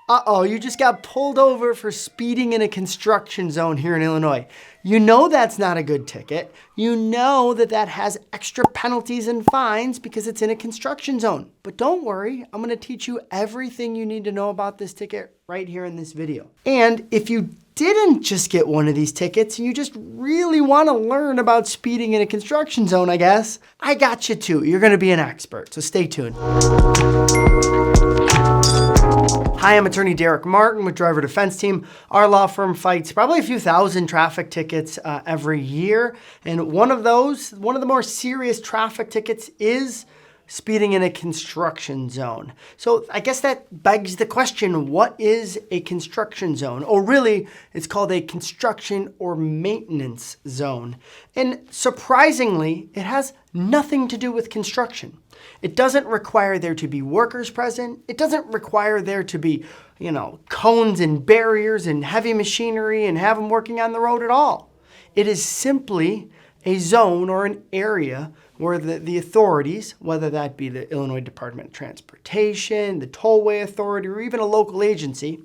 Uh-oh, you just got pulled over for speeding in a construction zone here in Illinois. You know that's not a good ticket. You know that that has extra penalties and fines because it's in a construction zone. But don't worry, I'm going to teach you everything you need to know about this ticket right here in this video. And if you didn't just get one of these tickets and you just really want to learn about speeding in a construction zone, I guess, I got you too. You're going to be an expert, so stay tuned. Hi, I'm attorney Derek Martin with Driver Defense Team. Our law firm fights probably a few thousand traffic tickets every year. And one of the more serious traffic tickets is speeding in a construction zone. So I guess that begs the question, what is a construction zone? Or really, it's called a construction or maintenance zone. And surprisingly, it has nothing to do with construction. It doesn't require there to be workers present. It doesn't require there to be, cones and barriers and heavy machinery and have them working on the road at all. It is simply a zone or an area where the authorities, whether that be the Illinois Department of Transportation, the Tollway Authority, or even a local agency,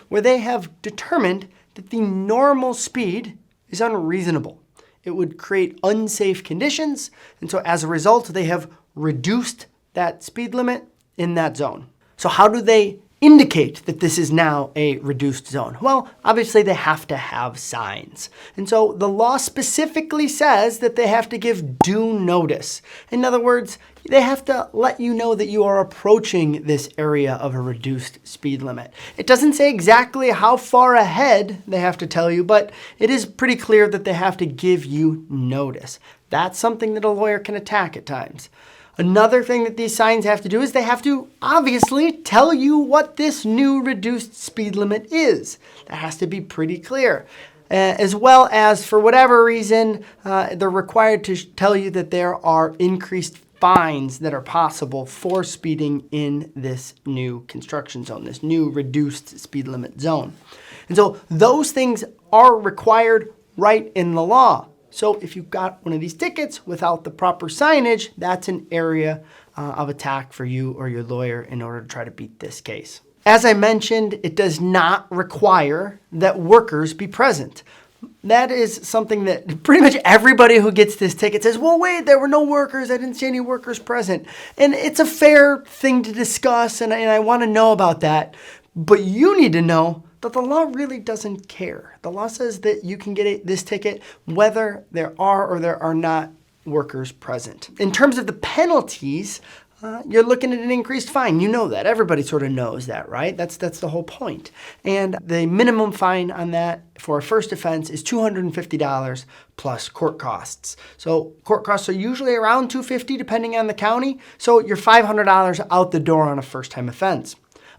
where they have determined that the normal speed is unreasonable. It would create unsafe conditions, and so as a result, they have reduced that speed limit in that zone. So how do they indicate that this is now a reduced zone? Well, obviously they have to have signs. And so the law specifically says that they have to give due notice. In other words, they have to let you know that you are approaching this area of a reduced speed limit. It doesn't say exactly how far ahead they have to tell you, but it is pretty clear that they have to give you notice. That's something that a lawyer can attack at times. Another thing that these signs have to do is they have to obviously tell you what this new reduced speed limit is. That has to be pretty clear. As well as, for whatever reason, they're required to tell you that there are increased fines that are possible for speeding in this new construction zone, this new reduced speed limit zone. And so those things are required right in the law. So if you've got one of these tickets without the proper signage, that's an area of attack for you or your lawyer in order to try to beat this case. As I mentioned, it does not require that workers be present. That is something that pretty much everybody who gets this ticket says, well, wait, there were no workers. I didn't see any workers present. And it's a fair thing to discuss, and I want to know about that. But you need to know that the law really doesn't care. The law says that you can get this ticket whether there are or there are not workers present. In terms of the penalties, you're looking at an increased fine. You know that. Everybody sort of knows that, right? That's the whole point. And the minimum fine on that for a first offense is $250 plus court costs. So court costs are usually around $250 depending on the county. So you're $500 out the door on a first-time offense.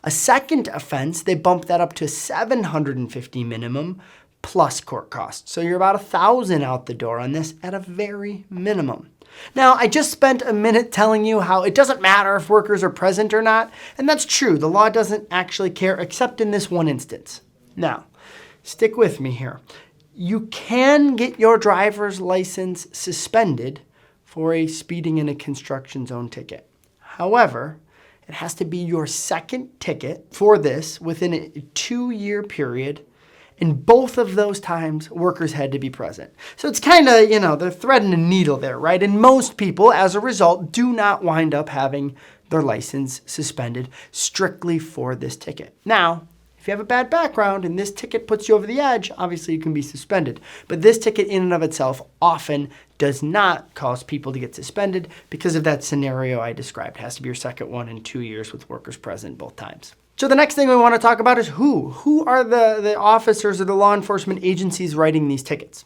A second offense, they bump that up to $750 minimum plus court costs. So you're about $1,000 out the door on this at a very minimum. Now, I just spent a minute telling you how it doesn't matter if workers are present or not, and that's true. The law doesn't actually care except in this one instance. Now, stick with me here. You can get your driver's license suspended for a speeding in a construction zone ticket. However, it has to be your second ticket for this within a 2-year period. And both of those times, workers had to be present. So it's kind of, they're threading a needle there, right? And most people, as a result, do not wind up having their license suspended strictly for this ticket. Now, if you have a bad background and this ticket puts you over the edge, obviously you can be suspended. But this ticket in and of itself often does not cause people to get suspended because of that scenario I described. It has to be your second one in 2 years with workers present both times. So the next thing we want to talk about is who. Who are the officers or the law enforcement agencies writing these tickets?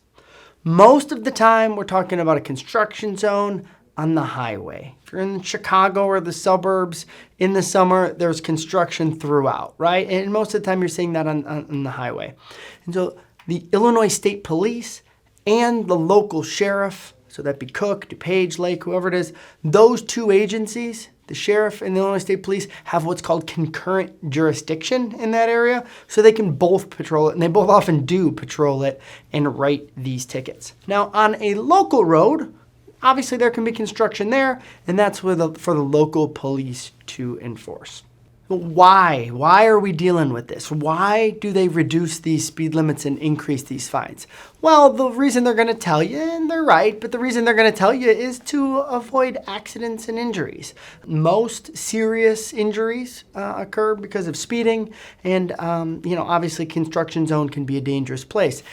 Most of the time, we're talking about a construction zone on the highway. If you're in Chicago or the suburbs in the summer, there's construction throughout, right? And most of the time you're seeing that on the highway. And so the Illinois State Police and the local sheriff, so that'd be Cook, DuPage, Lake, whoever it is, those two agencies, the sheriff and the Illinois State Police, have what's called concurrent jurisdiction in that area, so they can both patrol it, and they both often do patrol it and write these tickets. Now, on a local road, obviously there can be construction there, and that's for the local police to enforce. Why? Why are we dealing with this? Why do they reduce these speed limits and increase these fines? Well, the reason they're going to tell you, and they're right, but the reason they're going to tell you is to avoid accidents and injuries. Most serious injuries occur because of speeding, and obviously construction zone can be a dangerous place.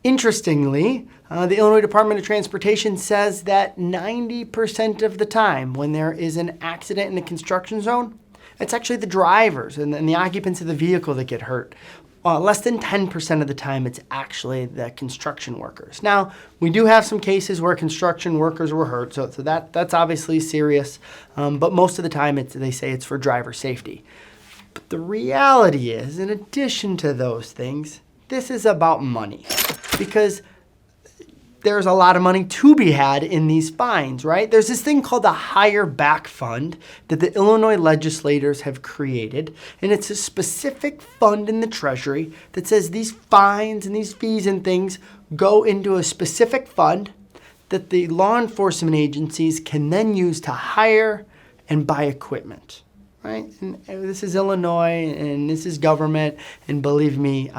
Interestingly, the Illinois Department of Transportation says that 90% of the time when there is an accident in a construction zone, it's actually the drivers and the occupants of the vehicle that get hurt. Less than 10% of the time, it's actually the construction workers. Now, we do have some cases where construction workers were hurt, so that's obviously serious. But most of the time, they say it's for driver safety. But the reality is, in addition to those things, this is about money. Because there's a lot of money to be had in these fines, right? There's this thing called the Higher Back Fund that the Illinois legislators have created, and it's a specific fund in the Treasury that says these fines and these fees and things go into a specific fund that the law enforcement agencies can then use to hire and buy equipment. Right? And this is Illinois, and this is government, and believe me,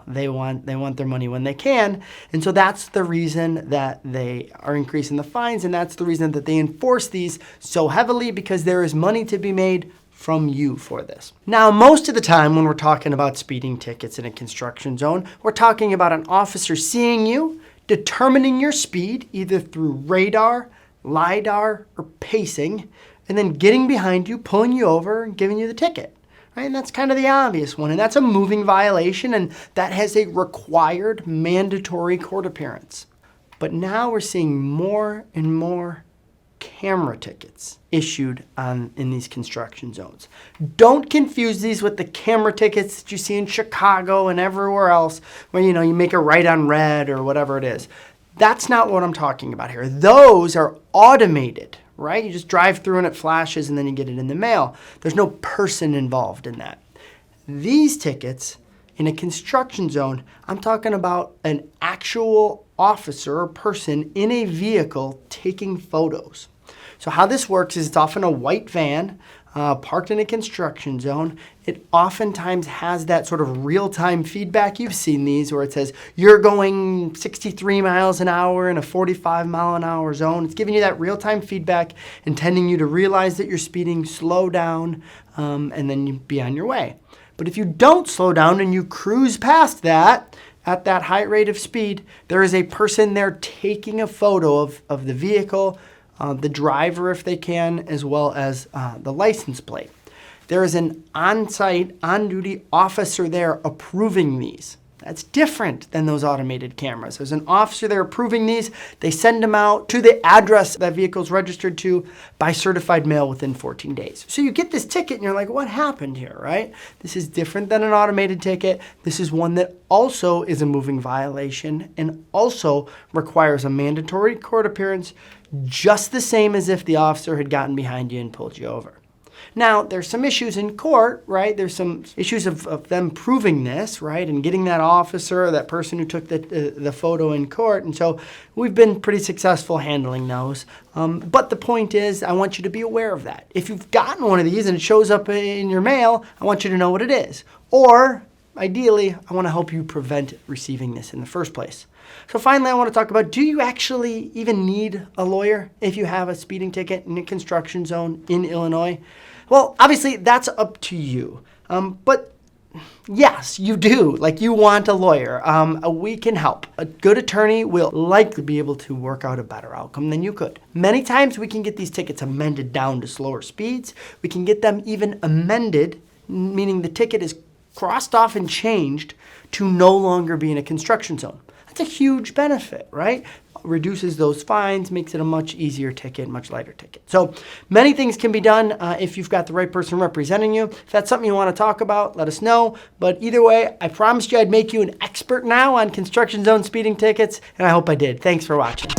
they want their money when they can, and so that's the reason that they are increasing the fines, and that's the reason that they enforce these so heavily, because there is money to be made from you for this. Now, most of the time when we're talking about speeding tickets in a construction zone, we're talking about an officer seeing you, determining your speed either through radar, LiDAR, or pacing, and then getting behind you, pulling you over, and giving you the ticket. Right? And that's kind of the obvious one. And that's a moving violation, and that has a required mandatory court appearance. But now we're seeing more and more camera tickets issued in these construction zones. Don't confuse these with the camera tickets that you see in Chicago and everywhere else where you make a right on red or whatever it is. That's not what I'm talking about here. Those are automated. Right? You just drive through and it flashes and then you get it in the mail. There's no person involved in that. These tickets in a construction zone, I'm talking about an actual officer or person in a vehicle taking photos. So how this works is it's often a white van parked in a construction zone. It oftentimes has that sort of real-time feedback. You've seen these where it says you're going 63 miles an hour in a 45 mile an hour zone. It's giving you that real-time feedback, intending you to realize that you're speeding, slow down, and then you be on your way. But if you don't slow down and you cruise past that at that high rate of speed, there is a person there taking a photo of the vehicle, the driver if they can, as well as the license plate. There is an on-site, on-duty officer there approving these. That's different than those automated cameras. There's an officer there approving these. They send them out to the address that vehicle's registered to by certified mail within 14 days. So you get this ticket and you're like, what happened here, right? This is different than an automated ticket. This is one that also is a moving violation and also requires a mandatory court appearance, just the same as if the officer had gotten behind you and pulled you over. Now, there's some issues in court, right? There's some issues of them proving this, right? And getting that officer or that person who took the photo in court. And so we've been pretty successful handling those. But the point is, I want you to be aware of that. If you've gotten one of these and it shows up in your mail, I want you to know what it is. Or, ideally, I want to help you prevent receiving this in the first place. So finally, I want to talk about, do you actually even need a lawyer if you have a speeding ticket in a construction zone in Illinois? Well, obviously, that's up to you. But yes, you do. Like, you want a lawyer. We can help. A good attorney will likely be able to work out a better outcome than you could. Many times, we can get these tickets amended down to slower speeds. We can get them even amended, meaning the ticket is crossed off and changed to no longer be in a construction zone. That's a huge benefit, right? Reduces those fines, makes it a much easier ticket, much lighter ticket. So many things can be done if you've got the right person representing you. If that's something you want to talk about, let us know. But either way, I promised you I'd make you an expert now on construction zone speeding tickets, and I hope I did. Thanks for watching.